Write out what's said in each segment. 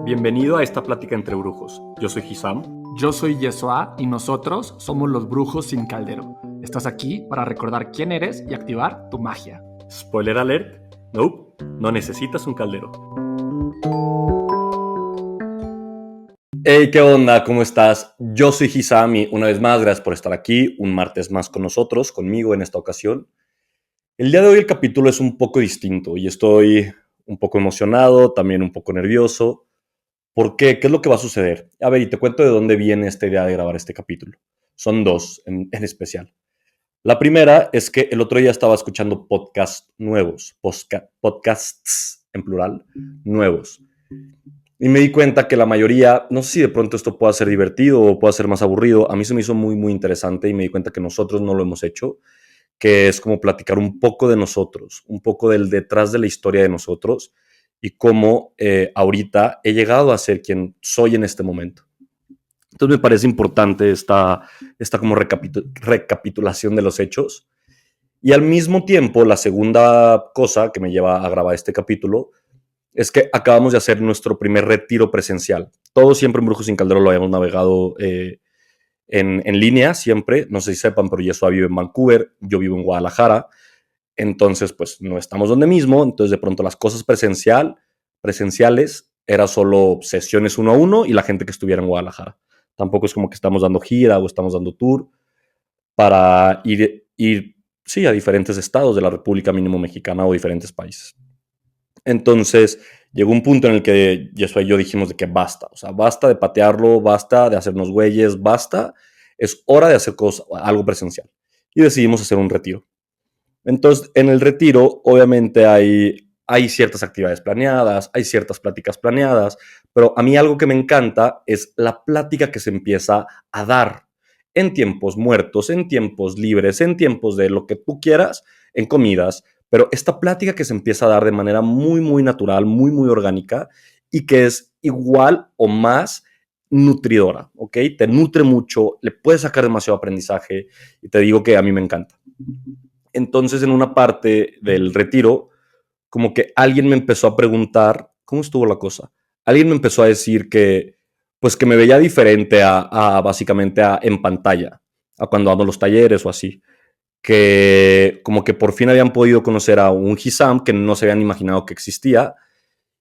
Bienvenido a esta plática entre brujos. Yo soy Hisam. Yo soy Yeshua y nosotros somos los brujos sin caldero. Estás aquí para recordar quién eres y activar tu magia. Spoiler alert, nope, no necesitas un caldero. Hey, ¿qué onda? ¿Cómo estás? Yo soy Hisam y una vez más, gracias por estar aquí, un martes más con nosotros, conmigo en esta ocasión. El día de hoy el capítulo es un poco distinto y estoy un poco emocionado, también un poco nervioso. ¿Por qué? ¿Qué es lo que va a suceder? A ver, y te cuento de dónde viene esta idea de grabar este capítulo. Son dos en especial. La primera es que el otro día estaba escuchando podcasts nuevos, podcasts en plural, nuevos. Y me di cuenta que la mayoría, no sé si de pronto esto pueda ser divertido o pueda ser más aburrido, a mí se me hizo muy interesante y me di cuenta que nosotros no lo hemos hecho, que es como platicar un poco de nosotros, un poco del detrás de la historia de nosotros y cómo ahorita he llegado a ser quien soy en este momento. Entonces me parece importante esta como recapitulación de los hechos. Y al mismo tiempo, la segunda cosa que me lleva a grabar este capítulo es que acabamos de hacer nuestro primer retiro presencial. Todos siempre en Brujos sin Caldero lo habíamos navegado en línea, siempre. No sé si sepan, pero Yeshua vive en Vancouver, yo vivo en Guadalajara. Entonces, pues no estamos donde mismo. Entonces, de pronto las cosas presenciales era solo sesiones 1 a 1 y la gente que estuviera en Guadalajara. Tampoco es como que estamos dando gira o estamos dando tour para ir sí, a diferentes estados de la República Mínimo Mexicana o diferentes países. Entonces, llegó un punto en el que Yeshua y yo dijimos de que basta. O sea, basta de patearlo, basta de hacernos güeyes, basta. Es hora de hacer algo presencial. Y decidimos hacer un retiro. Entonces, en el retiro, obviamente hay ciertas actividades planeadas, hay ciertas pláticas planeadas, pero a mí algo que me encanta es la plática que se empieza a dar en tiempos muertos, en tiempos libres, en tiempos de lo que tú quieras, en comidas, pero esta plática que se empieza a dar de manera muy natural, muy orgánica y que es igual o más nutridora, ¿ok? Te nutre mucho, le puedes sacar demasiado aprendizaje y te digo que a mí me encanta. Entonces, en una parte del retiro, como que alguien me empezó a preguntar, ¿cómo estuvo la cosa? Alguien me empezó a decir que, pues que me veía diferente básicamente en pantalla, a cuando ando los talleres o así. Que como que por fin habían podido conocer a un Hisam que no se habían imaginado que existía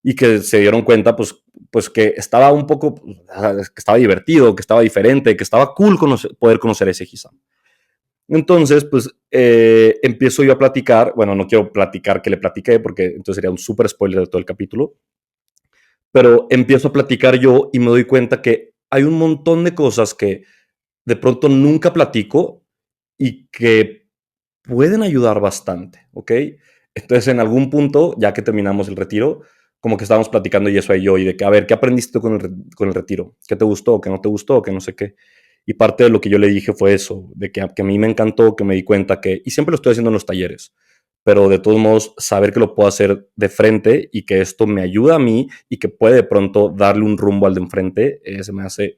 y que se dieron cuenta, pues que estaba un poco, que estaba divertido, que estaba diferente, que estaba cool poder conocer a ese Hisam. Entonces, pues empiezo yo a platicar, bueno, no quiero platicar que le platiqué porque entonces sería un súper spoiler de todo el capítulo, pero empiezo a platicar yo y me doy cuenta que hay un montón de cosas que de pronto nunca platico y que pueden ayudar bastante, ¿ok? Entonces, en algún punto, ya que terminamos el retiro, como que estábamos platicando y eso y yo, y de que, a ver, ¿qué aprendiste tú con el retiro? ¿Qué te gustó? ¿Qué no te gustó? ¿Qué no sé qué? Y parte de lo que yo le dije fue eso, de que a mí me encantó, que me di cuenta que, y siempre lo estoy haciendo en los talleres, pero de todos modos, saber que lo puedo hacer de frente y que esto me ayuda a mí y que puede de pronto darle un rumbo al de enfrente, se me hace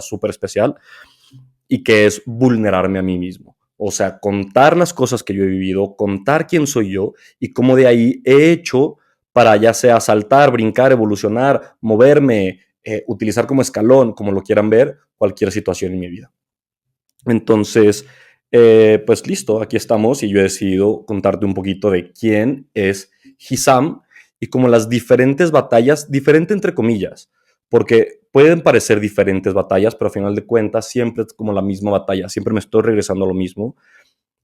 súper especial y que es vulnerarme a mí mismo. O sea, contar las cosas que yo he vivido, contar quién soy yo y cómo de ahí he hecho para ya sea saltar, brincar, evolucionar, moverme, utilizar como escalón, como lo quieran ver, cualquier situación en mi vida. Entonces, pues listo, aquí estamos y yo he decidido contarte un poquito de quién es Hisam y como las diferentes batallas, diferente entre comillas, porque pueden parecer diferentes batallas, pero a final de cuentas siempre es como la misma batalla, siempre me estoy regresando a lo mismo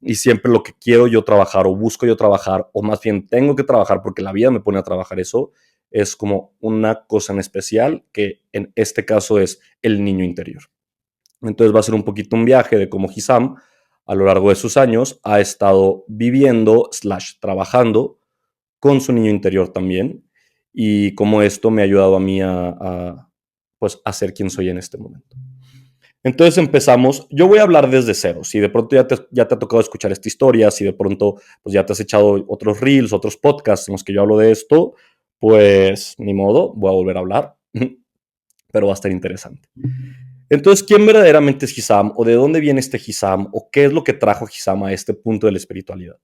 y siempre lo que quiero yo trabajar o busco yo trabajar, o más bien tengo que trabajar porque la vida me pone a trabajar eso, es como una cosa en especial que en este caso es el niño interior. Entonces va a ser un poquito un viaje de cómo Hisam a lo largo de sus años ha estado viviendo / trabajando con su niño interior también y cómo esto me ha ayudado a mí pues, a ser quien soy en este momento. Entonces empezamos, yo voy a hablar desde cero, si de pronto ya te ha tocado escuchar esta historia, si de pronto pues ya te has echado otros reels, otros podcasts en los que yo hablo de esto, pues ni modo, voy a volver a hablar, pero va a estar interesante. Entonces, ¿quién verdaderamente es Hisam? ¿O de dónde viene este Hisam? ¿O qué es lo que trajo a Hisam a este punto de la espiritualidad?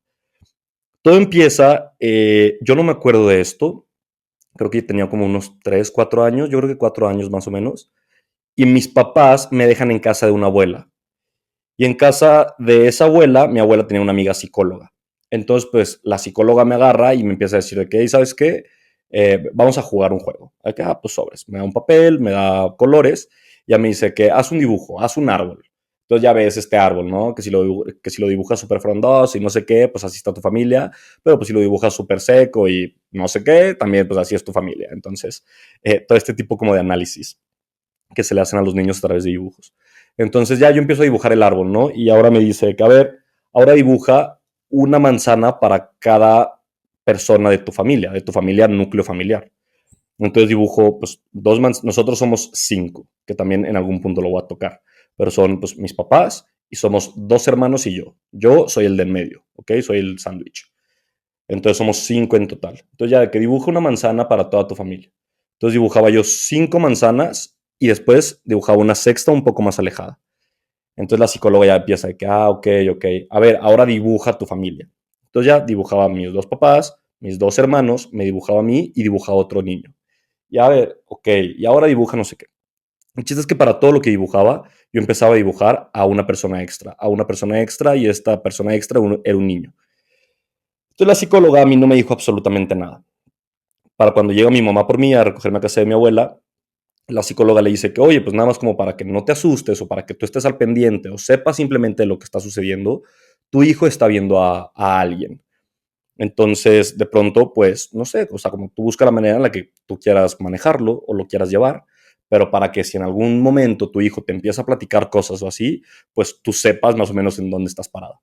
Todo empieza, yo no me acuerdo de esto, Creo que tenía como unos 3, 4 años, yo creo que 4 años más o menos. Y mis papás me dejan en casa de una abuela. Y en casa de esa abuela, mi abuela tenía una amiga psicóloga. Entonces, pues la psicóloga me agarra y me empieza a decir de que, "Hey, ¿sabes qué? Vamos a jugar un juego". De que, pues sobres. Me da un papel, me da colores. Ya me dice que haz un dibujo, haz un árbol. Entonces ya ves este árbol, ¿no? Que si lo dibujas súper frondoso y no sé qué, pues así está tu familia. Pero pues si lo dibujas súper seco y no sé qué, también pues así es tu familia. Entonces, todo este tipo como de análisis que se le hacen a los niños a través de dibujos. Entonces ya yo empiezo a dibujar el árbol, ¿no? Y ahora me dice que, a ver, ahora dibuja una manzana para cada persona de tu familia núcleo familiar. Entonces dibujo, pues, nosotros somos 5, que también en algún punto lo voy a tocar, pero son, pues, mis papás y somos 2 hermanos y yo. Yo soy el del medio, ¿ok? Soy el sándwich. Entonces somos 5 en total. Entonces ya de que dibujo una manzana para toda tu familia. Entonces dibujaba yo 5 manzanas y después dibujaba una sexta un poco más alejada. Entonces la psicóloga ya empieza de que, ok, ok. A ver, ahora dibuja tu familia. Entonces ya dibujaba a mis 2 papás, mis 2 hermanos, me dibujaba a mí y dibujaba a otro niño. Y a ver, ok, y ahora dibuja no sé qué. El chiste es que para todo lo que dibujaba, yo empezaba a dibujar a una persona extra, y esta persona extra era un niño. Entonces la psicóloga a mí no me dijo absolutamente nada. Para cuando llega mi mamá por mí a recogerme a casa de mi abuela, la psicóloga le dice que, oye, pues nada más como para que no te asustes o para que tú estés al pendiente o sepas simplemente lo que está sucediendo, tu hijo está viendo a alguien. Entonces, de pronto, pues, no sé, o sea, como tú buscas la manera en la que tú quieras manejarlo o lo quieras llevar, pero para que si en algún momento tu hijo te empieza a platicar cosas o así, pues tú sepas más o menos en dónde estás parado.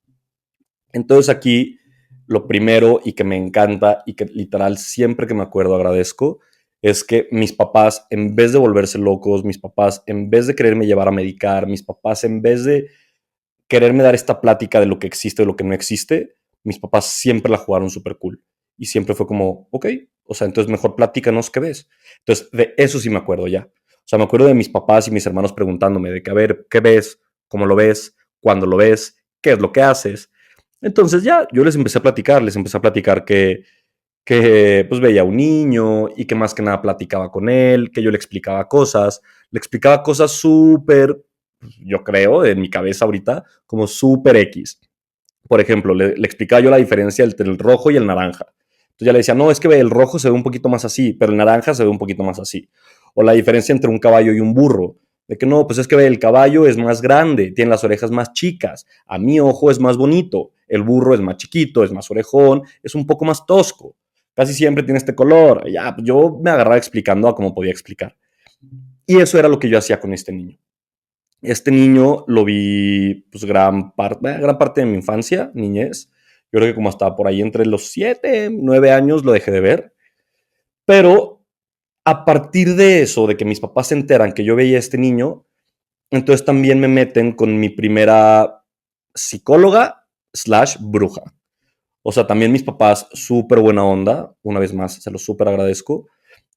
Entonces aquí lo primero y que me encanta y que literal siempre que me acuerdo agradezco es que mis papás, en vez de volverse locos, mis papás, en vez de quererme llevar a medicar, mis papás, en vez de quererme dar esta plática de lo que existe y lo que no existe, mis papás siempre la jugaron súper cool. Y siempre fue como, ok, o sea, entonces mejor platícanos qué ves. Entonces, de eso sí me acuerdo ya. O sea, me acuerdo de mis papás y mis hermanos preguntándome de que, a ver, ¿qué ves? ¿Cómo lo ves? ¿Cuándo lo ves? ¿Qué es lo que haces? Entonces ya, yo les empecé a platicar que pues veía a un niño y que más que nada platicaba con él, que yo le explicaba cosas súper, yo creo, en mi cabeza ahorita, como súper X. Por ejemplo, le explicaba yo la diferencia entre el rojo y el naranja. Entonces ya le decía, no, es que el rojo se ve un poquito más así, pero el naranja se ve un poquito más así. O la diferencia entre un caballo y un burro. De que no, pues es que el caballo es más grande, tiene las orejas más chicas, a mi ojo es más bonito, el burro es más chiquito, es más orejón, es un poco más tosco. Casi siempre tiene este color. Ya, yo me agarraba explicando a cómo podía explicar. Y eso era lo que yo hacía con este niño. Este niño lo vi pues gran parte de mi infancia, niñez. Yo creo que como estaba por ahí entre los 7, 9 años lo dejé de ver. Pero a partir de eso, de que mis papás se enteran que yo veía a este niño, entonces también me meten con mi primera psicóloga slash bruja. O sea, también mis papás, súper buena onda, una vez más, se los súper agradezco.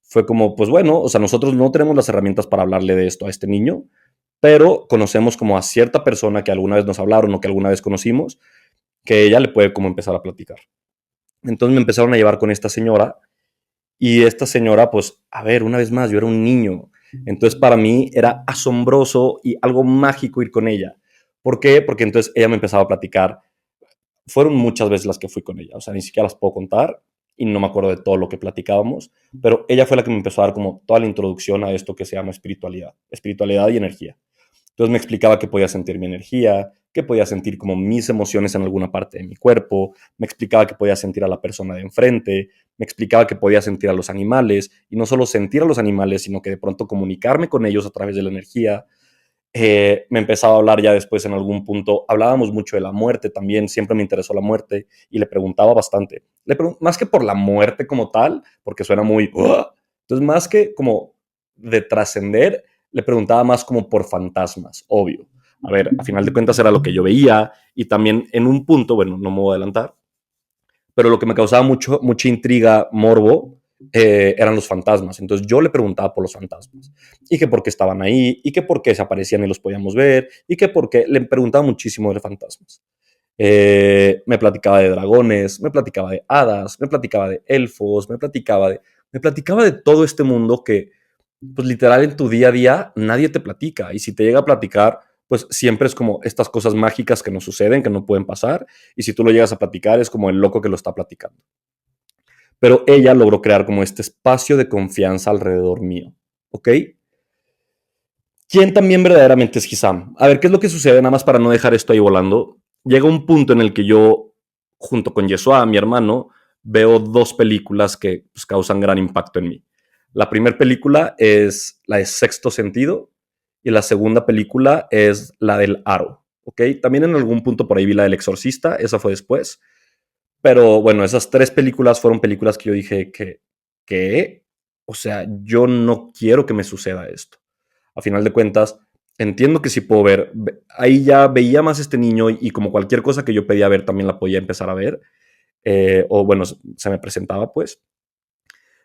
Fue como, pues bueno, o sea, nosotros no tenemos las herramientas para hablarle de esto a este niño, pero conocemos como a cierta persona que alguna vez nos hablaron o que alguna vez conocimos, que ella le puede como empezar a platicar. Entonces me empezaron a llevar con esta señora y esta señora, pues, a ver, una vez más, yo era un niño. Entonces para mí era asombroso y algo mágico ir con ella. ¿Por qué? Porque entonces ella me empezaba a platicar. Fueron muchas veces las que fui con ella, o sea, ni siquiera las puedo contar y no me acuerdo de todo lo que platicábamos, pero ella fue la que me empezó a dar como toda la introducción a esto que se llama espiritualidad y energía. Entonces me explicaba que podía sentir mi energía, que podía sentir como mis emociones en alguna parte de mi cuerpo, me explicaba que podía sentir a la persona de enfrente, me explicaba que podía sentir a los animales, y no solo sentir a los animales, sino que de pronto comunicarme con ellos a través de la energía. Me empezaba a hablar ya después en algún punto, hablábamos mucho de la muerte también, siempre me interesó la muerte y le preguntaba bastante, más que por la muerte como tal, porque suena muy, entonces más que como de trascender, le preguntaba más como por fantasmas, obvio. A ver, a final de cuentas era lo que yo veía y también en un punto, bueno, no me voy a adelantar, pero lo que me causaba mucha intriga, morbo, eran los fantasmas. Entonces yo le preguntaba por los fantasmas y que por qué estaban ahí y que por qué se aparecían y los podíamos ver y que por qué le preguntaba muchísimo de fantasmas. Me platicaba de dragones, me platicaba de hadas, me platicaba de elfos, me platicaba de Me platicaba de todo este mundo que, pues literal en tu día a día nadie te platica. Y si te llega a platicar, pues siempre es como estas cosas mágicas que no suceden, que no pueden pasar. Y si tú lo llegas a platicar, es como el loco que lo está platicando. Pero ella logró crear como este espacio de confianza alrededor mío. ¿Ok? ¿Quién también verdaderamente es Hisam? A ver, ¿qué es lo que sucede? Nada más para no dejar esto ahí volando. Llega un punto en el que yo, junto con Yeshua, mi hermano, veo dos películas que pues, causan gran impacto en mí. La primera película es la de Sexto Sentido y la segunda película es la del Aro. ¿Ok? También en algún punto por ahí vi la del Exorcista, esa fue después. Pero bueno, esas tres películas fueron películas que yo dije que, o sea, yo no quiero que me suceda esto. A final de cuentas, entiendo que sí puedo ver. Ahí ya veía más este niño y como cualquier cosa que yo pedía ver, también la podía empezar a ver. O bueno, se me presentaba pues.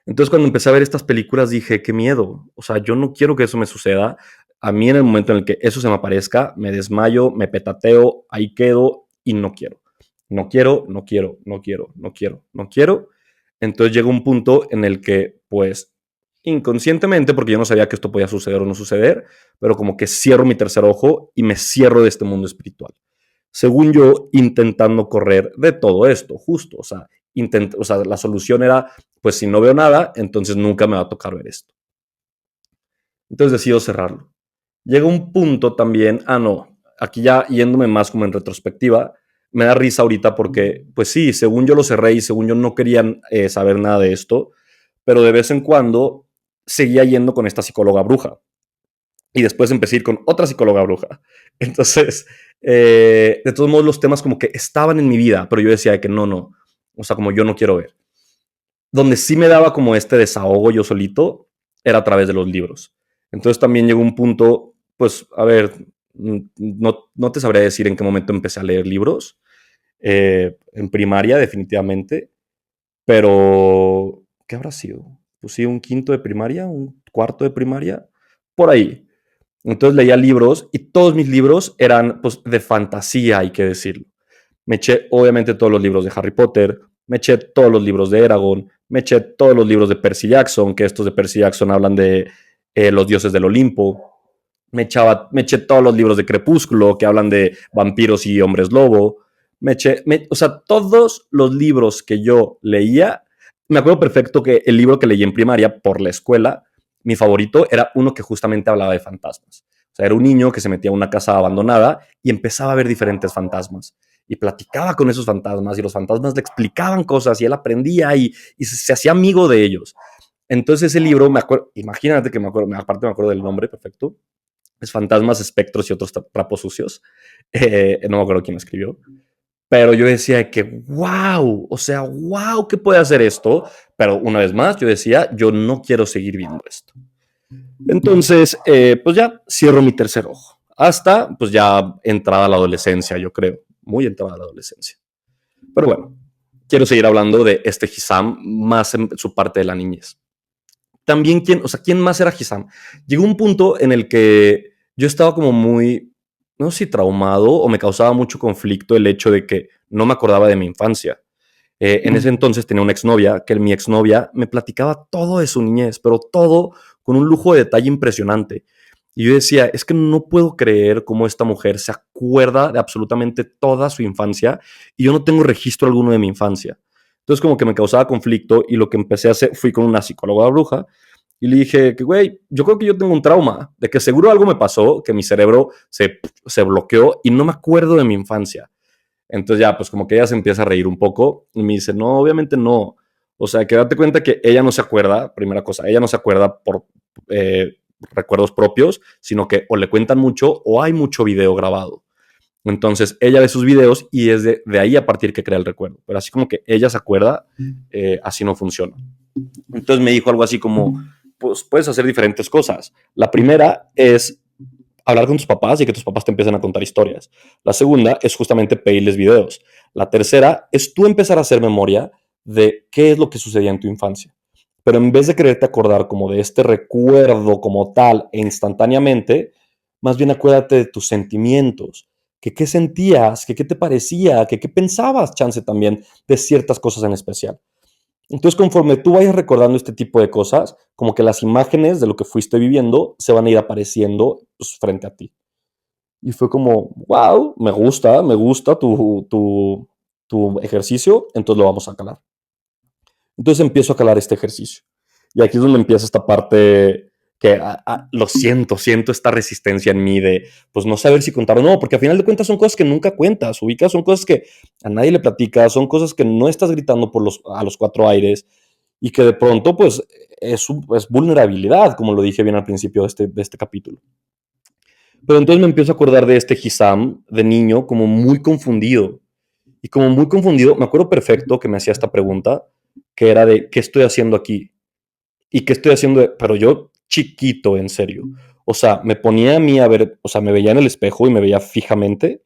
Entonces cuando empecé a ver estas películas dije, qué miedo. O sea, yo no quiero que eso me suceda. A mí en el momento en el que eso se me aparezca, me desmayo, me petateo, ahí quedo y no quiero. No quiero, no quiero, no quiero, no quiero, no quiero. Entonces llega un punto en el que, pues, inconscientemente, porque yo no sabía que esto podía suceder o no suceder, pero como que cierro mi tercer ojo y me cierro de este mundo espiritual. Según yo, intentando correr de todo esto, justo. O sea, la solución era, pues si no veo nada, entonces nunca me va a tocar ver esto. Entonces decido cerrarlo. Llega un punto también, no, aquí ya yéndome más como en retrospectiva, me da risa ahorita porque, pues sí, según yo lo cerré y según yo no querían saber nada de esto, pero de vez en cuando seguía yendo con esta psicóloga bruja. Y después empecé a ir con otra psicóloga bruja. Entonces, de todos modos, los temas como que estaban en mi vida, pero yo decía que no. O sea, como yo no quiero ver. Donde sí me daba como este desahogo yo solito era a través de los libros. Entonces también llegó un punto, pues, a ver, no te sabría decir en qué momento empecé a leer libros. En primaria, definitivamente. Pero, ¿qué habrá sido? Pues sí, un quinto de primaria, un cuarto de primaria, por ahí. Entonces leía libros y todos mis libros eran pues de fantasía, hay que decirlo. Me eché obviamente todos los libros de Harry Potter, me eché todos los libros de Eragon, me eché todos los libros de Percy Jackson, que estos de Percy Jackson hablan de los dioses del Olimpo. Me eché todos los libros de Crepúsculo, que hablan de vampiros y hombres lobo. O sea, todos los libros que yo leía, me acuerdo perfecto que el libro que leí en primaria por la escuela, mi favorito era uno que justamente hablaba de fantasmas. O sea, era un niño que se metía a una casa abandonada y empezaba a ver diferentes fantasmas. Y platicaba con esos fantasmas y los fantasmas le explicaban cosas y él aprendía y se hacía amigo de ellos. Entonces ese libro, me acuerdo, imagínate que me acuerdo, aparte me acuerdo del nombre, perfecto. Es Fantasmas, Espectros y otros trapos sucios. No me acuerdo quién lo escribió. Pero yo decía que, wow, o sea, wow, ¿qué puede hacer esto? Pero una vez más, yo decía, yo no quiero seguir viendo esto. Entonces, pues ya cierro mi tercer ojo. Hasta, pues ya entrada la adolescencia, yo creo. Muy entrada la adolescencia. Pero bueno, quiero seguir hablando de este Hisam más en su parte de la niñez. También, ¿quién más era Hisam? Llegó un punto en el que yo estaba como muy, no sé si traumado o me causaba mucho conflicto el hecho de que no me acordaba de mi infancia. En ese entonces tenía una exnovia, que mi exnovia me platicaba todo de su niñez, pero todo con un lujo de detalle impresionante. Y yo decía, es que no puedo creer cómo esta mujer se acuerda de absolutamente toda su infancia y yo no tengo registro alguno de mi infancia. Entonces como que me causaba conflicto y lo que empecé a hacer, fui con una psicóloga bruja y le dije que, güey, yo creo que yo tengo un trauma, de que seguro algo me pasó, que mi cerebro se bloqueó y no me acuerdo de mi infancia. Entonces ya, pues como que ella se empieza a reír un poco y me dice, no, obviamente no. O sea, que date cuenta que ella no se acuerda, primera cosa, ella no se acuerda por recuerdos propios, sino que o le cuentan mucho o hay mucho video grabado. Entonces ella ve sus videos y es de ahí a partir que crea el recuerdo. Pero así como que ella se acuerda, así no funciona. Entonces me dijo algo así como, pues puedes hacer diferentes cosas. La primera es hablar con tus papás y que tus papás te empiecen a contar historias. La segunda es justamente pedirles videos. La tercera es tú empezar a hacer memoria de qué es lo que sucedía en tu infancia. Pero en vez de quererte acordar como de este recuerdo como tal e instantáneamente, más bien acuérdate de tus sentimientos, que qué sentías, que qué te parecía, que qué pensabas, chance también, de ciertas cosas en especial. Entonces, conforme tú vayas recordando este tipo de cosas, como que las imágenes de lo que fuiste viviendo se van a ir apareciendo pues, frente a ti. Y fue como, wow, me gusta tu ejercicio, entonces lo vamos a calar. Entonces empiezo a calar este ejercicio. Y aquí es donde empieza esta parte que lo siento esta resistencia en mí de, pues no saber si contar o no, porque al final de cuentas son cosas que nunca cuentas, ubicas, son cosas que a nadie le platicas, son cosas que no estás gritando a los cuatro aires y que de pronto, pues, es vulnerabilidad, como lo dije bien al principio de este capítulo. Pero entonces me empiezo a acordar de este Hisam de niño como muy confundido. Y como muy confundido, me acuerdo perfecto que me hacía esta pregunta, que era de, ¿qué estoy haciendo aquí? ¿Y qué estoy haciendo? Pero yo chiquito, en serio. O sea, me ponía a mí a ver, o sea, me veía en el espejo y me veía fijamente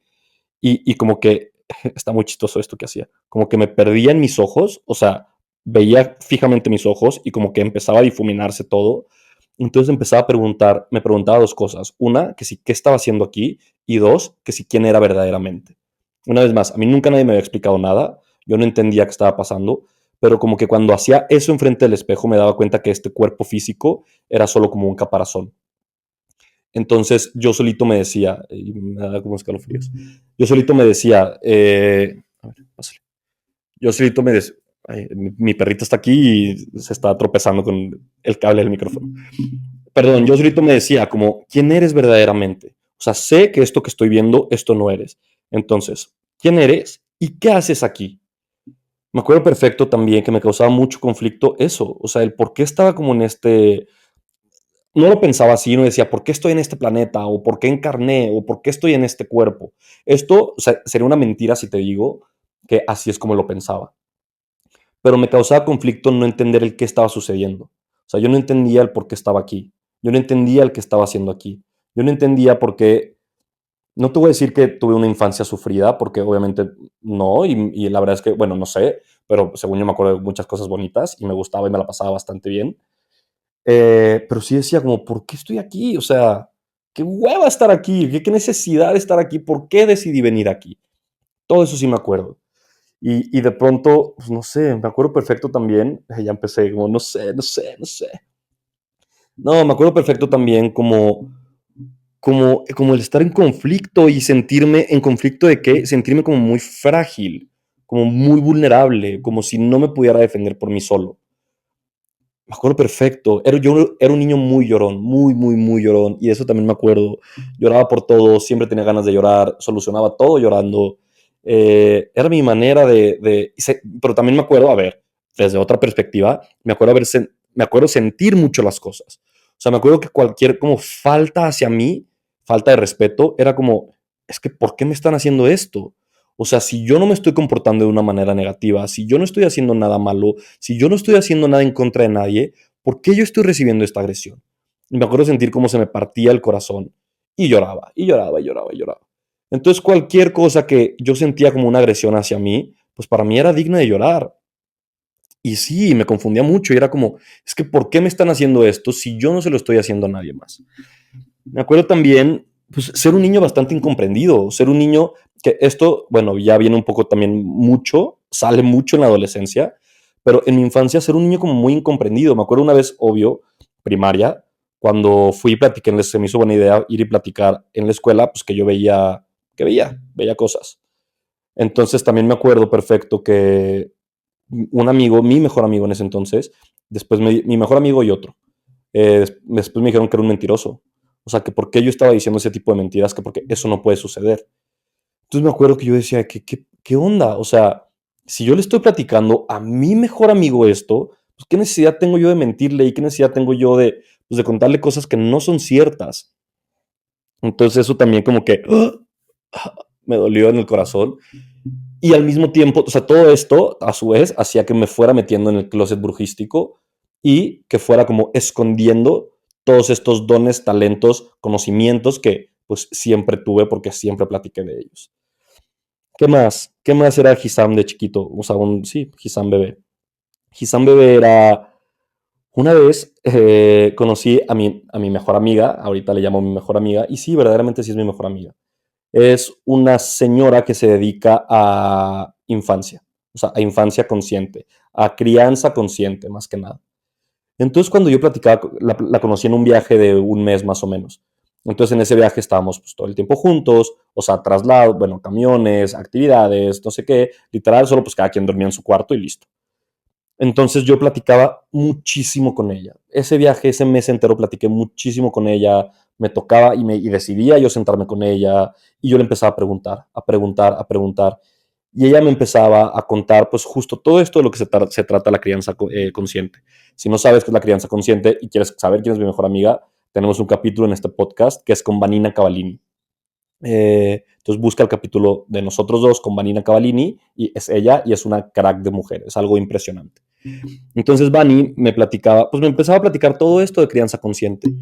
y como que, está muy chistoso esto que hacía, como que me perdía en mis ojos, o sea, veía fijamente mis ojos y como que empezaba a difuminarse todo. Entonces empezaba a preguntar, me preguntaba dos cosas. Una, que si qué estaba haciendo aquí y dos, que si quién era verdaderamente. Una vez más, a mí nunca nadie me había explicado nada, yo no entendía qué estaba pasando, pero como que cuando hacía eso enfrente del espejo me daba cuenta que este cuerpo físico era solo como un caparazón. Entonces yo solito me decía, y me da como escalofríos, yo solito me decía, a ver, pásale. Yo solito me decía, mi perrito está aquí y se está tropezando con el cable del micrófono. Perdón, yo solito me decía como, ¿quién eres verdaderamente? O sea, sé que esto que estoy viendo, esto no eres. Entonces, ¿quién eres y qué haces aquí? Me acuerdo perfecto también que me causaba mucho conflicto eso, o sea, el por qué estaba como en este, no lo pensaba así, no decía, ¿por qué estoy en este planeta? ¿O por qué encarné? ¿O por qué estoy en este cuerpo? Esto, o sea, sería una mentira si te digo que así es como lo pensaba. Pero me causaba conflicto no entender el qué estaba sucediendo. O sea, yo no entendía el por qué estaba aquí. Yo no entendía el que estaba haciendo aquí. Yo no entendía por qué. No te voy a decir que tuve una infancia sufrida, porque obviamente no, y la verdad es que, bueno, no sé, pero según yo me acuerdo de muchas cosas bonitas y me gustaba y me la pasaba bastante bien. Pero sí decía como, ¿por qué estoy aquí? O sea, qué hueva estar aquí, qué necesidad de estar aquí, ¿por qué decidí venir aquí? Todo eso sí me acuerdo. Y de pronto, pues no sé, me acuerdo perfecto también, ya empecé como, no sé. No, me acuerdo perfecto también como el estar en conflicto y sentirme en conflicto de qué, sentirme como muy frágil, como muy vulnerable, como si no me pudiera defender por mí solo. Me acuerdo perfecto. Yo era un niño muy llorón, muy llorón. Y de eso también me acuerdo. Lloraba por todo, siempre tenía ganas de llorar, solucionaba todo llorando. Era mi manera pero también me acuerdo, a ver, desde otra perspectiva, me acuerdo sentir mucho las cosas. O sea, me acuerdo que cualquier como falta hacia mí, falta de respeto, era como, es que ¿por qué me están haciendo esto? O sea, si yo no me estoy comportando de una manera negativa, si yo no estoy haciendo nada malo, si yo no estoy haciendo nada en contra de nadie, ¿por qué yo estoy recibiendo esta agresión? Y me acuerdo sentir cómo se me partía el corazón y lloraba, y lloraba, y lloraba, y lloraba. Entonces cualquier cosa que yo sentía como una agresión hacia mí, pues para mí era digna de llorar. Y sí, me confundía mucho y era como, es que ¿por qué me están haciendo esto si yo no se lo estoy haciendo a nadie más? Me acuerdo también, pues, ser un niño bastante incomprendido, ser un niño que esto, bueno, ya viene un poco también mucho, sale mucho en la adolescencia, pero en mi infancia ser un niño como muy incomprendido. Me acuerdo una vez, obvio, primaria, cuando fui y platiqué, se me hizo buena idea ir y platicar en la escuela, pues que yo veía cosas. Entonces también me acuerdo perfecto que un amigo, mi mejor amigo en ese entonces, mi mejor amigo y otro, después me dijeron que era un mentiroso. O sea, que por qué yo estaba diciendo ese tipo de mentiras, que porque eso no puede suceder. Entonces me acuerdo que yo decía, ¿qué onda? O sea, si yo le estoy platicando a mi mejor amigo esto, pues qué necesidad tengo yo de mentirle y qué necesidad tengo yo de contarle cosas que no son ciertas. Entonces eso también como que me dolió en el corazón. Y al mismo tiempo, o sea, todo esto a su vez hacía que me fuera metiendo en el closet brujístico y que fuera como escondiendo todos estos dones, talentos, conocimientos que pues siempre tuve porque siempre platiqué de ellos. ¿Qué más? ¿Qué más era Hisam de chiquito? O sea, sí, Hisam bebé. Hisam bebé era... Una vez conocí a mi mejor amiga, ahorita le llamo mi mejor amiga, y sí, verdaderamente sí es mi mejor amiga. Es una señora que se dedica a infancia, o sea, a infancia consciente, a crianza consciente, más que nada. Entonces, cuando yo platicaba, la conocí en un viaje de un mes más o menos. Entonces, en ese viaje estábamos pues, todo el tiempo juntos, o sea, traslado, bueno, camiones, actividades, no sé qué, literal, solo pues cada quien dormía en su cuarto y listo. Entonces yo platicaba muchísimo con ella. Ese viaje, ese mes entero platiqué muchísimo con ella, me tocaba y decidía yo sentarme con ella y yo le empezaba a preguntar, a preguntar, a preguntar. Y ella me empezaba a contar pues justo todo esto de lo que se trata la crianza consciente. Si no sabes qué es la crianza consciente y quieres saber quién es mi mejor amiga, tenemos un capítulo en este podcast que es con Vanina Cavallini. Entonces busca el capítulo de nosotros dos con Vanina Cavallini y es ella y es una crack de mujer, es algo impresionante. Entonces Vani me platicaba, pues me empezaba a platicar todo esto de crianza consciente.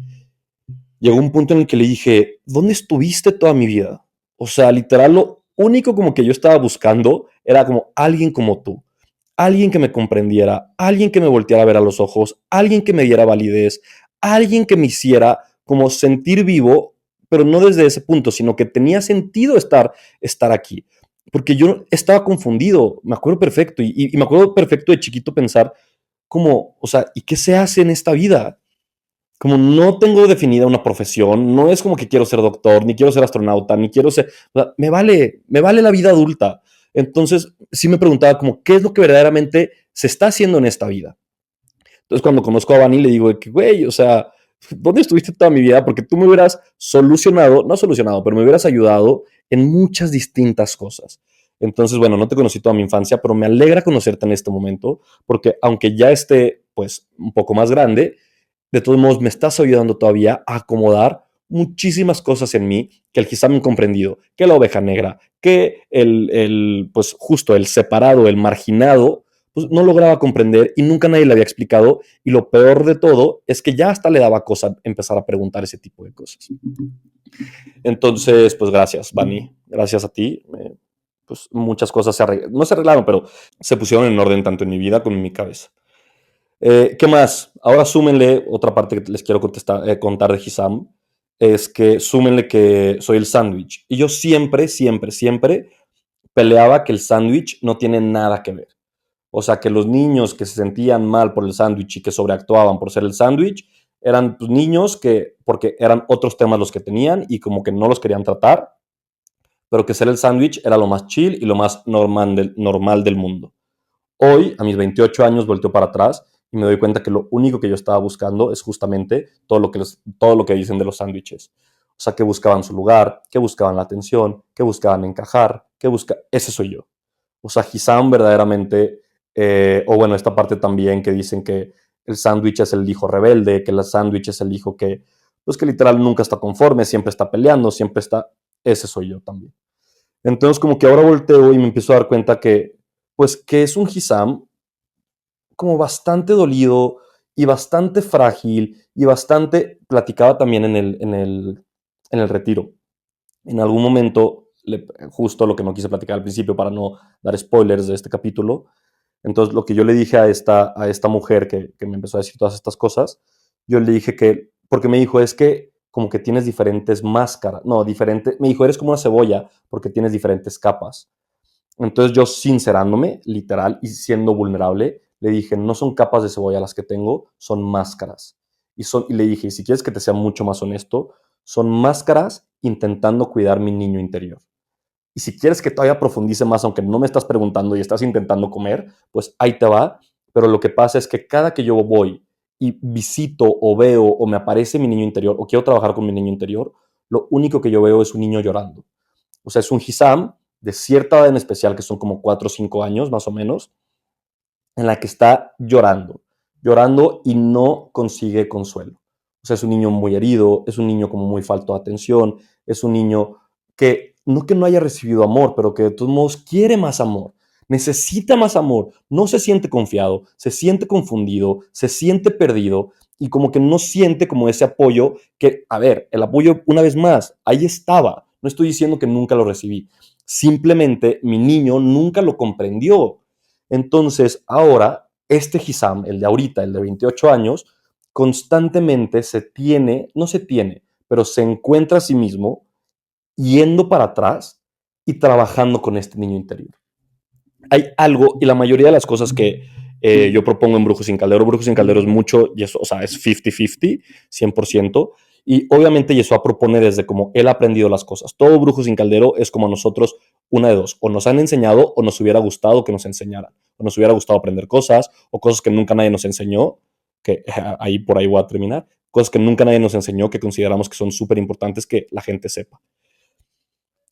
Llegó un punto en el que le dije, ¿dónde estuviste toda mi vida? O sea, literal, lo único como que yo estaba buscando era como alguien como tú, alguien que me comprendiera, alguien que me volteara a ver a los ojos, alguien que me diera validez, alguien que me hiciera como sentir vivo, pero no desde ese punto, sino que tenía sentido estar aquí. Porque yo estaba confundido, me acuerdo perfecto, y me acuerdo perfecto de chiquito pensar como, o sea, ¿y qué se hace en esta vida? Como no tengo definida una profesión, no es como que quiero ser doctor, ni quiero ser astronauta, ni quiero ser, o sea, me vale la vida adulta. Entonces, sí me preguntaba como, ¿qué es lo que verdaderamente se está haciendo en esta vida? Entonces, cuando conozco a Vani, le digo que, güey, o sea, ¿dónde estuviste toda mi vida? Porque tú me hubieras solucionado, no solucionado, pero me hubieras ayudado en muchas distintas cosas. Entonces, bueno, no te conocí toda mi infancia, pero me alegra conocerte en este momento, porque aunque ya esté, pues, un poco más grande, de todos modos me estás ayudando todavía a acomodar muchísimas cosas en mí que el quizá me han comprendido, que la oveja negra, que pues justo el separado, el marginado, pues no lograba comprender y nunca nadie le había explicado. Y lo peor de todo es que ya hasta le daba cosa empezar a preguntar ese tipo de cosas. Entonces, pues gracias, Vani, gracias a ti. Pues muchas cosas no se arreglaron, pero se pusieron en orden tanto en mi vida como en mi cabeza. ¿Qué más? Ahora súmenle otra parte que les quiero contar de Hisam. Es que súmenle que soy el sándwich. Y yo siempre, siempre, siempre peleaba que el sándwich no tiene nada que ver. O sea, que los niños que se sentían mal por el sándwich y que sobreactuaban por ser el sándwich eran pues, niños que, porque eran otros temas los que tenían y como que no los querían tratar, pero que ser el sándwich era lo más chill y lo más normal del mundo. Hoy, a mis 28 años, volteo para atrás y me doy cuenta que lo único que yo estaba buscando es justamente todo lo que dicen de los sándwiches. O sea, que buscaban su lugar, que buscaban la atención, que buscaban encajar, ese soy yo. O sea, Hisam verdaderamente, o bueno, esta parte también que dicen que el sándwich es el hijo rebelde, que el sándwich es el hijo que, pues que literal nunca está conforme, siempre está peleando, siempre está, ese soy yo también. Entonces como que ahora volteo y me empiezo a dar cuenta que, pues que es un Hisam como bastante dolido y bastante frágil y bastante, platicaba también en el retiro. En algún momento, justo lo que no quise platicar al principio para no dar spoilers de este capítulo, entonces lo que yo le dije a esta mujer que me empezó a decir todas estas cosas, yo le dije que, porque me dijo, es que como que tienes diferentes máscaras, no, me dijo, eres como una cebolla porque tienes diferentes capas. Entonces yo sincerándome, literal, y siendo vulnerable, le dije, no son capas de cebolla las que tengo, son máscaras. Y le dije, si quieres que te sea mucho más honesto, son máscaras intentando cuidar mi niño interior. Y si quieres que todavía profundice más, aunque no me estás preguntando y estás intentando comer, pues ahí te va. Pero lo que pasa es que cada que yo voy y visito o veo o me aparece mi niño interior o quiero trabajar con mi niño interior, lo único que yo veo es un niño llorando. O sea, es un Hisam de cierta edad en especial, que son como 4 o 5 años más o menos, en la que está llorando, llorando y no consigue consuelo. O sea, es un niño muy herido, es un niño como muy falto de atención, es un niño que no haya recibido amor, pero que de todos modos quiere más amor, necesita más amor, no se siente confiado, se siente confundido, se siente perdido y como que no siente como ese apoyo que, a ver, el apoyo una vez más, ahí estaba, no estoy diciendo que nunca lo recibí, simplemente mi niño nunca lo comprendió. Entonces, ahora, este Hisam, el de ahorita, el de 28 años, constantemente no se tiene, pero se encuentra a sí mismo yendo para atrás y trabajando con este niño interior. Hay algo, y la mayoría de las cosas Yo propongo en Brujo sin Caldero. Brujo sin Caldero es mucho, y eso, o sea, es 50-50, 100%. Y obviamente Yeshua propone desde como él ha aprendido las cosas. Todo Brujo sin Caldero es como a nosotros, una de dos. O nos han enseñado o nos hubiera gustado que nos enseñaran. O nos hubiera gustado aprender cosas o cosas que nunca nadie nos enseñó, que ahí por ahí voy a terminar. Cosas que nunca nadie nos enseñó, que consideramos que son súper importantes que la gente sepa.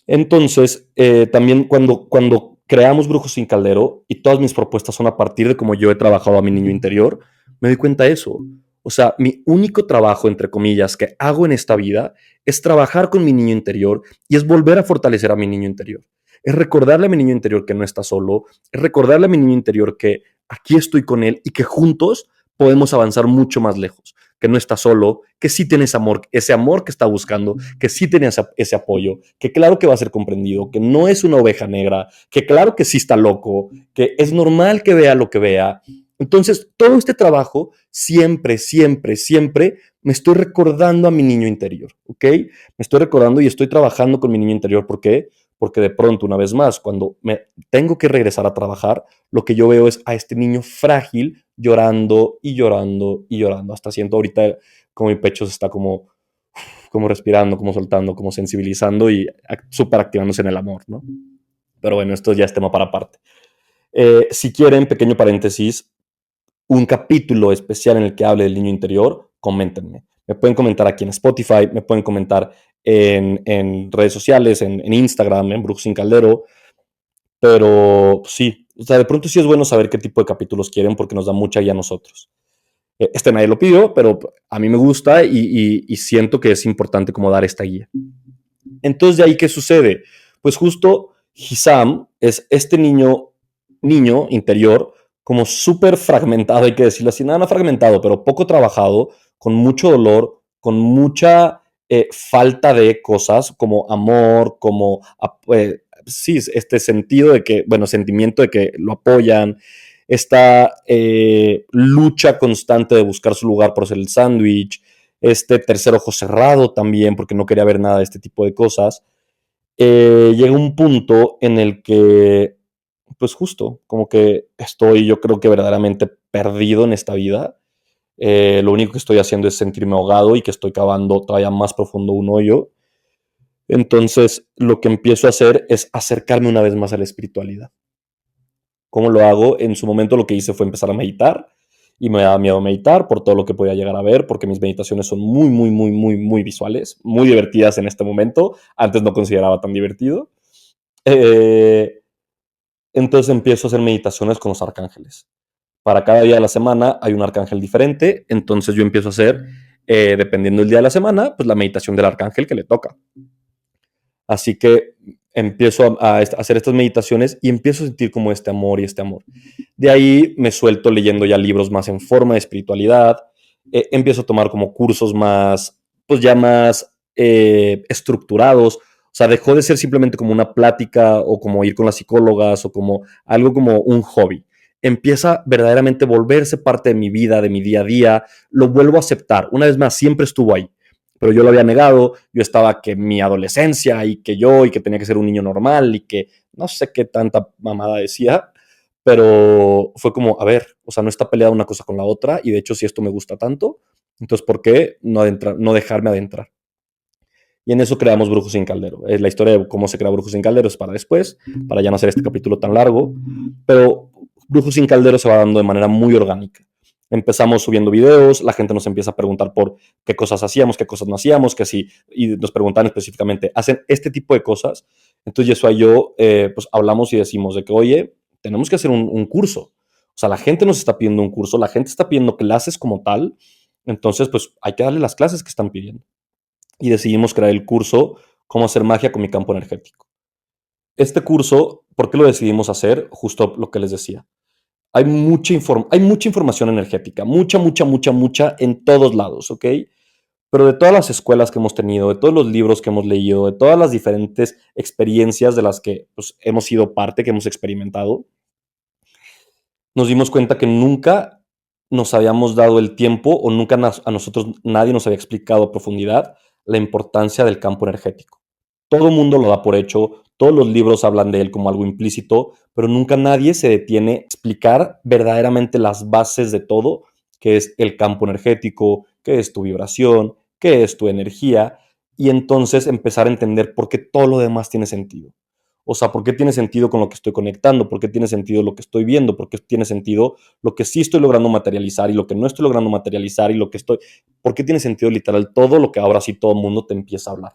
Entonces, también cuando creamos Brujos sin Caldero y todas mis propuestas son a partir de cómo yo he trabajado a mi niño interior, me doy cuenta de eso. O sea, mi único trabajo, entre comillas, que hago en esta vida es trabajar con mi niño interior y es volver a fortalecer a mi niño interior. Es recordarle a mi niño interior que no está solo, es recordarle a mi niño interior que aquí estoy con él y que juntos podemos avanzar mucho más lejos, que no está solo, que sí tiene ese amor que está buscando, que sí tiene ese apoyo, que claro que va a ser comprendido, que no es una oveja negra, que claro que sí está loco, que es normal que vea lo que vea. Entonces, todo este trabajo, siempre, siempre, siempre me estoy recordando a mi niño interior, ¿ok? Me estoy recordando y estoy trabajando con mi niño interior. ¿Por qué? Porque de pronto, una vez más, cuando me tengo que regresar a trabajar, lo que yo veo es a este niño frágil llorando y llorando y llorando. Hasta siento ahorita como mi pecho se está como respirando, como soltando, como sensibilizando y súper activándose en el amor, ¿no? Pero bueno, esto ya es tema para aparte. Si quieren, pequeño paréntesis, un capítulo especial en el que hable del niño interior, coméntenme. Me pueden comentar aquí en Spotify, me pueden comentar en redes sociales, en Instagram, en Brooks Sin Caldero, pero sí, o sea, de pronto sí es bueno saber qué tipo de capítulos quieren porque nos da mucha guía a nosotros. Este nadie lo pidió, pero a mí me gusta y siento que es importante como dar esta guía. Entonces, ¿de ahí qué sucede? Pues justo Hisam es este niño interior como súper fragmentado, hay que decirlo así, nada fragmentado, pero poco trabajado, con mucho dolor, con mucha falta de cosas como amor, como sí, este sentido de que, bueno, sentimiento de que lo apoyan, esta lucha constante de buscar su lugar por ser el sándwich, este tercer ojo cerrado también, porque no quería ver nada de este tipo de cosas. Llega un punto en el que, pues justo, como que estoy, yo creo que verdaderamente perdido en esta vida. Lo único que estoy haciendo es sentirme ahogado y que estoy cavando todavía más profundo un hoyo. Entonces, lo que empiezo a hacer es acercarme una vez más a la espiritualidad. ¿Cómo lo hago? En su momento lo que hice fue empezar a meditar y me daba miedo meditar por todo lo que podía llegar a ver, porque mis meditaciones son muy, muy, muy, muy, muy visuales, muy divertidas en este momento. Antes no consideraba tan divertido. Eh, entonces empiezo a hacer meditaciones con los arcángeles. Para cada día de la semana hay un arcángel diferente, entonces yo empiezo a hacer, dependiendo del día de la semana, pues la meditación del arcángel que le toca. Así que empiezo a hacer estas meditaciones y empiezo a sentir como este amor y este amor. De ahí me suelto leyendo ya libros más en forma de espiritualidad, empiezo a tomar como cursos más, pues ya más estructurados. O sea, dejó de ser simplemente como una plática o como ir con las psicólogas o como algo como un hobby. Empieza verdaderamente a volverse parte de mi vida, de mi día a día. Lo vuelvo a aceptar. Una vez más, siempre estuvo ahí, pero yo lo había negado. Yo estaba que mi adolescencia y que tenía que ser un niño normal y que no sé qué tanta mamada decía, pero fue como, a ver, o sea, no está peleada una cosa con la otra y de hecho si esto me gusta tanto, entonces ¿por qué no dejarme adentrar? Y en eso creamos Brujos sin Caldero. La historia de cómo se crea Brujos sin Caldero es para después, para ya no hacer este capítulo tan largo, pero Brujos sin Caldero se va dando de manera muy orgánica. Empezamos subiendo videos, la gente nos empieza a preguntar por qué cosas hacíamos, qué cosas no hacíamos, que sí, y nos preguntan específicamente, ¿hacen este tipo de cosas? Entonces Yeshua y yo pues hablamos y decimos de que, oye, tenemos que hacer un curso. O sea, la gente nos está pidiendo un curso, la gente está pidiendo clases como tal, entonces pues hay que darle las clases que están pidiendo. Y decidimos crear el curso Cómo hacer magia con mi campo energético. Este curso, ¿por qué lo decidimos hacer? Justo lo que les decía. Hay mucha información energética, mucha, mucha, mucha, mucha en todos lados, ¿ok? Pero de todas las escuelas que hemos tenido, de todos los libros que hemos leído, de todas las diferentes experiencias de las que pues, hemos sido parte, que hemos experimentado, nos dimos cuenta que nunca nos habíamos dado el tiempo o nunca a nosotros nadie nos había explicado a profundidad la importancia del campo energético. Todo el mundo lo da por hecho, Todos los libros hablan de él como algo implícito, pero nunca nadie se detiene a explicar verdaderamente las bases de todo, que es el campo energético, qué es tu vibración, qué es tu energía, y entonces empezar a entender por qué todo lo demás tiene sentido. O sea, ¿por qué tiene sentido con lo que estoy conectando? ¿Por qué tiene sentido lo que estoy viendo? ¿Por qué tiene sentido lo que sí estoy logrando materializar y lo que no estoy logrando materializar y lo que estoy... ¿Por qué tiene sentido literal todo lo que ahora sí todo el mundo te empieza a hablar?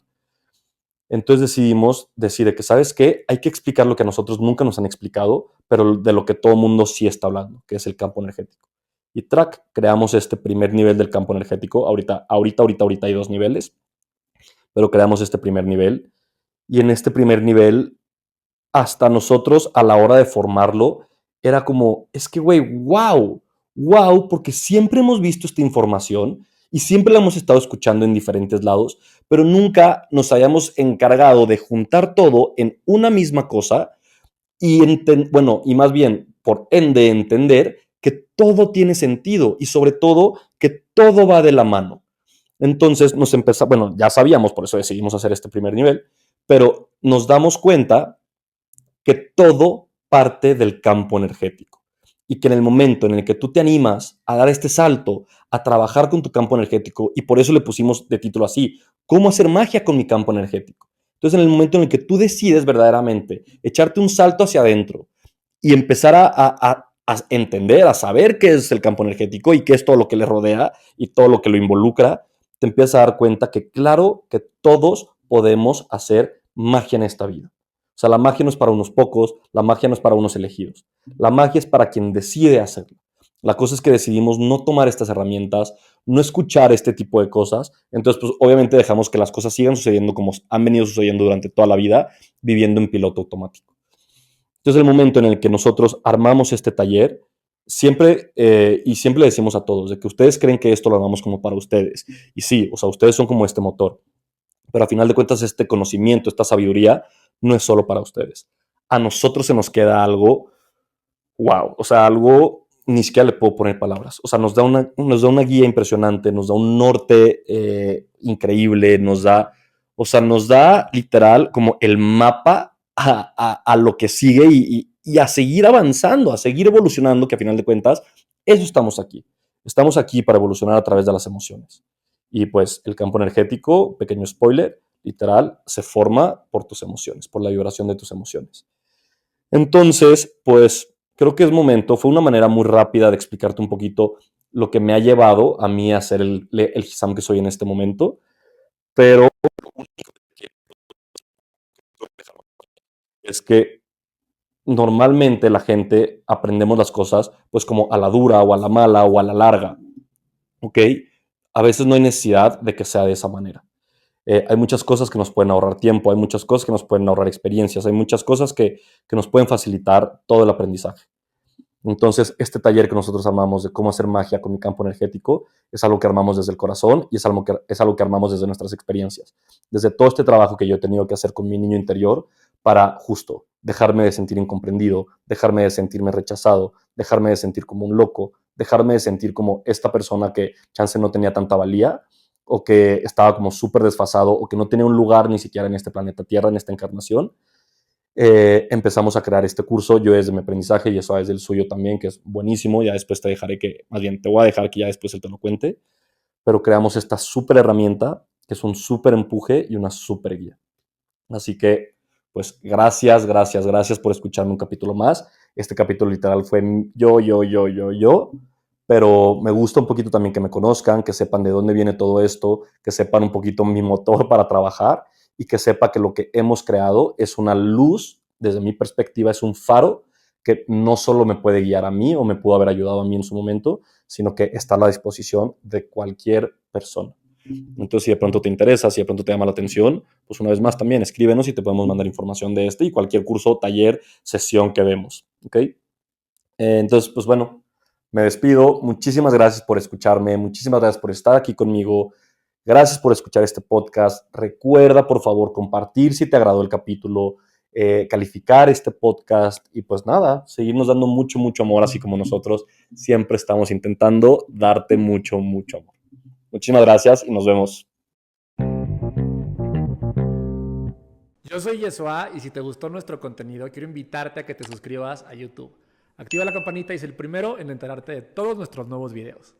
Entonces decidimos decir que, ¿sabes qué? Hay que explicar lo que a nosotros nunca nos han explicado, pero de lo que todo el mundo sí está hablando, que es el campo energético. Y track, creamos este primer nivel del campo energético. Ahorita hay 2 niveles, pero creamos este primer nivel. Y en este primer nivel, hasta nosotros a la hora de formarlo, era como, es que, güey, wow, porque siempre hemos visto esta información y siempre la hemos estado escuchando en diferentes lados, pero nunca nos hayamos encargado de juntar todo en una misma cosa y, bueno, y más bien, por ende, entender que todo tiene sentido y sobre todo que todo va de la mano. Entonces nos empezó, bueno, ya sabíamos, por eso decidimos hacer este primer nivel, pero nos damos cuenta que todo parte del campo energético y que en el momento en el que tú te animas a dar este salto, a trabajar con tu campo energético, y por eso le pusimos de título así, ¿cómo hacer magia con mi campo energético? Entonces, en el momento en el que tú decides verdaderamente echarte un salto hacia adentro y empezar a entender, a saber qué es el campo energético y qué es todo lo que le rodea y todo lo que lo involucra, te empiezas a dar cuenta que claro que todos podemos hacer magia en esta vida. O sea, la magia no es para unos pocos, la magia no es para unos elegidos. La magia es para quien decide hacerlo. La cosa es que decidimos no tomar estas herramientas, no escuchar este tipo de cosas. Entonces, pues obviamente dejamos que las cosas sigan sucediendo como han venido sucediendo durante toda la vida, viviendo en piloto automático. Entonces, el momento en el que nosotros armamos este taller, siempre, y siempre le decimos a todos, de que ustedes creen que esto lo armamos como para ustedes. Y sí, o sea, ustedes son como este motor. Pero a final de cuentas, este conocimiento, esta sabiduría, no es solo para ustedes. A nosotros se nos queda algo, wow, o sea, algo ni siquiera le puedo poner palabras. O sea, nos da una guía impresionante, nos da un norte increíble, o sea, nos da literal como el mapa a lo que sigue y a seguir avanzando, a seguir evolucionando, que a final de cuentas, eso estamos aquí. Estamos aquí para evolucionar a través de las emociones. Y pues el campo energético, pequeño spoiler, literal, se forma por tus emociones, por la vibración de tus emociones. Entonces, pues creo que es momento, fue una manera muy rápida de explicarte un poquito lo que me ha llevado a mí a ser el Hisam que soy en este momento, pero es que normalmente la gente aprendemos las cosas pues como a la dura o a la mala o a la larga, ¿ok? A veces no hay necesidad de que sea de esa manera. Hay muchas cosas que nos pueden ahorrar tiempo, hay muchas cosas que nos pueden ahorrar experiencias, hay muchas cosas que nos pueden facilitar todo el aprendizaje. Entonces, este taller que nosotros armamos de cómo hacer magia con mi campo energético es algo que armamos desde el corazón y es algo que armamos desde nuestras experiencias. Desde todo este trabajo que yo he tenido que hacer con mi niño interior para justo dejarme de sentir incomprendido, dejarme de sentirme rechazado, dejarme de sentir como un loco, dejarme de sentir como esta persona que chance no tenía tanta valía o que estaba como súper desfasado o que no tenía un lugar ni siquiera en este planeta Tierra, en esta encarnación. Empezamos a crear este curso, yo desde mi aprendizaje y eso es del suyo también, que es buenísimo, ya después te dejaré que, más bien te voy a dejar que ya después él te lo cuente, pero creamos esta súper herramienta que es un súper empuje y una súper guía. Así que, pues gracias por escucharme un capítulo más. Este capítulo literal fue yo, pero me gusta un poquito también que me conozcan, que sepan de dónde viene todo esto, que sepan un poquito mi motor para trabajar y que sepa que lo que hemos creado es una luz, desde mi perspectiva es un faro que no solo me puede guiar a mí o me pudo haber ayudado a mí en su momento, sino que está a la disposición de cualquier persona. Entonces, si de pronto te interesa, si de pronto te llama la atención, pues una vez más también escríbenos y te podemos mandar información de este y cualquier curso, taller, sesión que demos. ¿Ok? Entonces, pues bueno, me despido. Muchísimas gracias por escucharme, muchísimas gracias por estar aquí conmigo. Gracias por escuchar este podcast. Recuerda, por favor, compartir si te agradó el capítulo, calificar este podcast y pues nada, seguirnos dando mucho amor, así como nosotros siempre estamos intentando darte mucho amor. Muchísimas gracias y nos vemos. Yo soy Yeshua y si te gustó nuestro contenido, quiero invitarte a que te suscribas a YouTube. Activa la campanita y sé el primero en enterarte de todos nuestros nuevos videos.